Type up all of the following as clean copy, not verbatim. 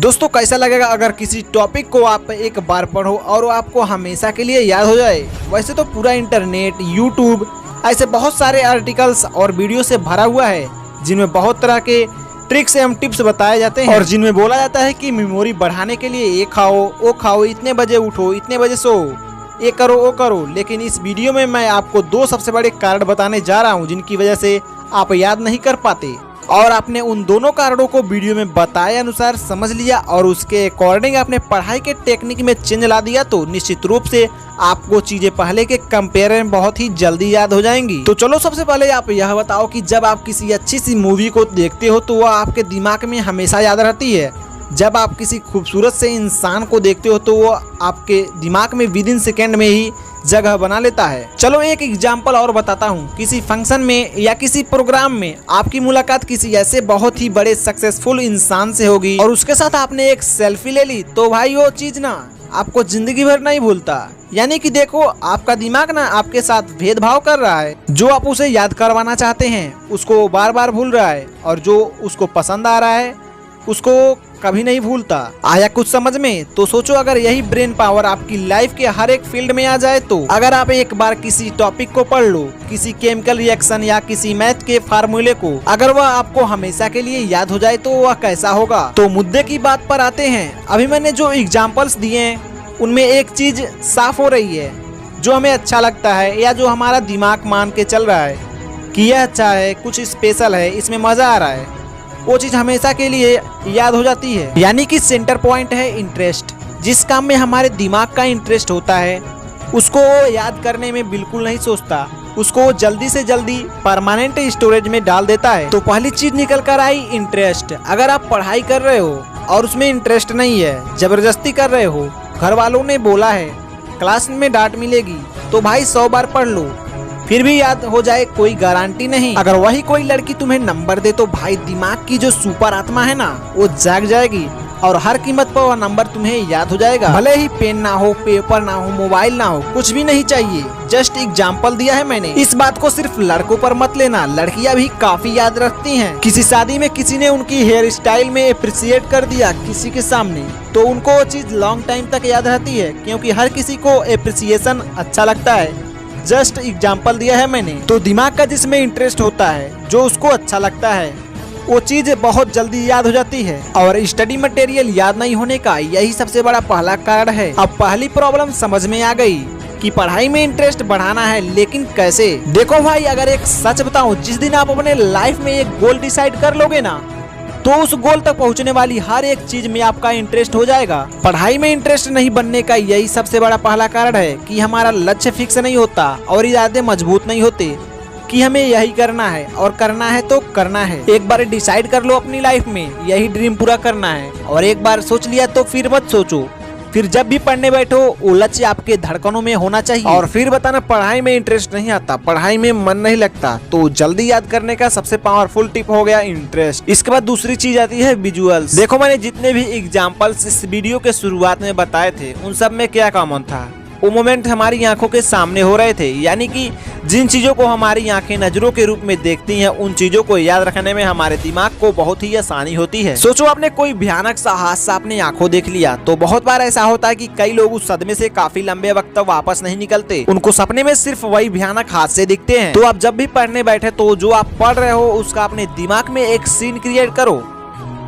दोस्तों कैसा लगेगा अगर किसी टॉपिक को आप एक बार पढ़ो और वो आपको हमेशा के लिए याद हो जाए। वैसे तो पूरा इंटरनेट, यूट्यूब ऐसे बहुत सारे आर्टिकल्स और वीडियो से भरा हुआ है जिनमें बहुत तरह के ट्रिक्स एवं टिप्स बताए जाते हैं और जिनमें बोला जाता है कि मेमोरी बढ़ाने के लिए ये खाओ, वो खाओ, इतने बजे उठो, इतने बजे सो, ये करो, वो करो। लेकिन इस वीडियो में मैं आपको 2 सबसे बड़े कारण बताने जा रहा हूँ जिनकी वजह से आप याद नहीं कर पाते। और आपने उन दोनों कारणों को वीडियो में बताए अनुसार समझ लिया और उसके अकॉर्डिंग आपने पढ़ाई के टेक्निक में चेंज ला दिया तो निश्चित रूप से आपको चीजें पहले के कंपेयर में बहुत ही जल्दी याद हो जाएंगी। तो चलो सबसे पहले आप यह बताओ कि जब आप किसी अच्छी सी मूवी को देखते हो तो वह आपके दिमाग में हमेशा याद रहती है। जब आप किसी खूबसूरत से इंसान को देखते हो तो वो आपके दिमाग में विदिन सेकेंड में ही जगह बना लेता है। चलो एक एग्जाम्पल और बताता हूँ। किसी फंक्शन में या किसी प्रोग्राम में आपकी मुलाकात किसी ऐसे बहुत ही बड़े सक्सेसफुल इंसान से होगी और उसके साथ आपने एक सेल्फी ले ली तो भाई वो चीज ना आपको जिंदगी भर नहीं भूलता। यानी कि देखो आपका दिमाग ना आपके साथ भेदभाव कर रहा है। जो आप उसे याद करवाना चाहते हैं उसको बार बार भूल रहा है और जो उसको पसंद आ रहा है उसको कभी नहीं भूलता। आया कुछ समझ में? तो सोचो अगर यही ब्रेन पावर आपकी लाइफ के हर एक फील्ड में आ जाए तो अगर आप एक बार किसी टॉपिक को पढ़ लो, किसी केमिकल रिएक्शन या किसी मैथ के फार्मूले को, अगर वह आपको हमेशा के लिए याद हो जाए तो वह कैसा होगा। तो मुद्दे की बात पर आते हैं। अभी मैंने जो एग्जाम्पल्स दिए हैं उनमें एक चीज साफ हो रही है, जो हमें अच्छा लगता है या जो हमारा दिमाग मान के चल रहा है कि यह अच्छा है, कुछ स्पेशल है, इसमें मजा आ रहा है, वो चीज हमेशा के लिए याद हो जाती है। यानी कि सेंटर पॉइंट है इंटरेस्ट। जिस काम में हमारे दिमाग का इंटरेस्ट होता है उसको याद करने में बिल्कुल नहीं सोचता, उसको जल्दी से जल्दी परमानेंट स्टोरेज में डाल देता है। तो पहली चीज निकल कर आई इंटरेस्ट। अगर आप पढ़ाई कर रहे हो और उसमें इंटरेस्ट नहीं है, जबरदस्ती कर रहे हो, घर वालों ने बोला है, क्लास में डांट मिलेगी, तो भाई 100 बार पढ़ लो फिर भी याद हो जाए कोई गारंटी नहीं। अगर वही कोई लड़की तुम्हें नंबर दे तो भाई दिमाग की जो सुपर आत्मा है ना वो जाग जाएगी और हर कीमत पर वह नंबर तुम्हें याद हो जाएगा। भले ही पेन ना हो, पेपर ना हो, मोबाइल ना हो, कुछ भी नहीं चाहिए। जस्ट एग्जाम्पल दिया है मैंने। इस बात को सिर्फ लड़कों पर मत लेना, लड़कियां भी काफी याद रखती हैं। किसी शादी में किसी ने उनकी हेयर स्टाइल में अप्रिशिएट कर दिया किसी के सामने तो उनको वो चीज लॉन्ग टाइम तक याद रहती है, क्योंकि हर किसी को अप्रिसिएशन अच्छा लगता है। जस्ट एग्जाम्पल दिया है मैंने। तो दिमाग का जिसमें इंटरेस्ट होता है, जो उसको अच्छा लगता है, वो चीज बहुत जल्दी याद हो जाती है। और स्टडी मटेरियल याद नहीं होने का यही सबसे बड़ा पहला कारण है। अब पहली प्रॉब्लम समझ में आ गई कि पढ़ाई में इंटरेस्ट बढ़ाना है, लेकिन कैसे? देखो भाई अगर एक सच बताऊं, जिस दिन आप अपने लाइफ में एक गोल डिसाइड कर लोगे ना तो उस गोल तक पहुंचने वाली हर एक चीज में आपका इंटरेस्ट हो जाएगा। पढ़ाई में इंटरेस्ट नहीं बनने का यही सबसे बड़ा पहला कारण है कि हमारा लक्ष्य फिक्स नहीं होता और इरादे मजबूत नहीं होते कि हमें यही करना है और करना है तो करना है। एक बार डिसाइड कर लो अपनी लाइफ में यही ड्रीम पूरा करना है और एक बार सोच लिया तो फिर मत सोचो। फिर जब भी पढ़ने बैठो वो लक्ष्य आपके धड़कनों में होना चाहिए। और फिर बताना पढ़ाई में इंटरेस्ट नहीं आता, पढ़ाई में मन नहीं लगता, तो जल्दी याद करने का सबसे पावरफुल टिप हो गया इंटरेस्ट। इसके बाद दूसरी चीज आती है विजुअल्स। देखो मैंने जितने भी एग्जाम्पल्स इस वीडियो के शुरुआत में बताए थे उन सब में क्या कॉमन था? वो मोमेंट हमारी आंखों के सामने हो रहे थे। यानी कि जिन चीजों को हमारी आंखें नजरों के रूप में देखती हैं उन चीजों को याद रखने में हमारे दिमाग को बहुत ही आसानी होती है। सोचो आपने कोई भयानक सा हादसा अपनी आंखों देख लिया तो बहुत बार ऐसा होता है कि कई लोग उस सदमे से काफी लंबे वक्त तक वापस नहीं निकलते। उनको सपने में सिर्फ वही भयानक हादसे दिखते हैं। तो आप जब भी पढ़ने बैठे तो जो आप पढ़ रहे हो उसका अपने दिमाग में एक सीन क्रिएट करो।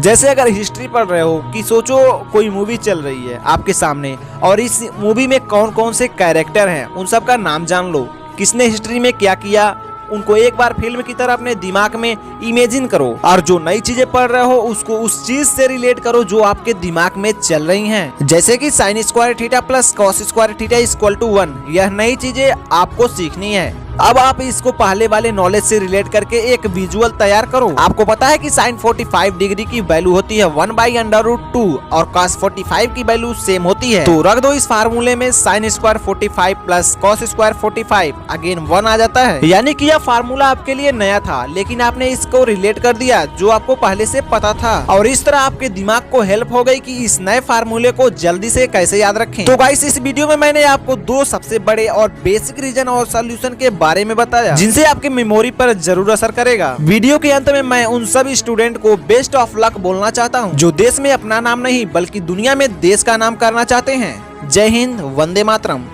जैसे अगर हिस्ट्री पढ़ रहे हो कि सोचो कोई मूवी चल रही है आपके सामने और इस मूवी में कौन कौन से कैरेक्टर हैं उन सब का नाम जान लो, किसने हिस्ट्री में क्या किया, उनको एक बार फिल्म की तरह अपने दिमाग में इमेजिन करो। और जो नई चीजें पढ़ रहे हो उसको उस चीज से रिलेट करो जो आपके दिमाग में चल रही हैं। जैसे कि sin square theta plus cos square theta equal to 1, यह नई चीजें आपको सीखनी है। अब आप इसको पहले वाले नॉलेज से रिलेट करके एक विजुअल तैयार करो। आपको पता है कि sin 45 डिग्री की वैल्यू होती है 1/√2 और cos 45 की वैल्यू सेम होती है। तो रख दो इस फार्मूले में sin square 45 plus cos square 45, again 1 आ जाता है। यानी कि यह फार्मूला आपके लिए नया था लेकिन आपने इसको रिलेट कर दिया जो आपको पहले से पता था और इस तरह आपके दिमाग को हेल्प हो गई कि इस नए फार्मूले को जल्दी से कैसे याद रखें। तो गाइस इस वीडियो में मैंने आपको 2 सबसे बड़े और बेसिक रीजन और सोल्यूशन के बारे में बताया जिनसे आपकी मेमोरी पर जरूर असर करेगा। वीडियो के अंत में मैं उन सभी स्टूडेंट को बेस्ट ऑफ लक बोलना चाहता हूँ जो देश में अपना नाम नहीं बल्कि दुनिया में देश का नाम करना चाहते हैं। जय हिंद, वंदे मातरम।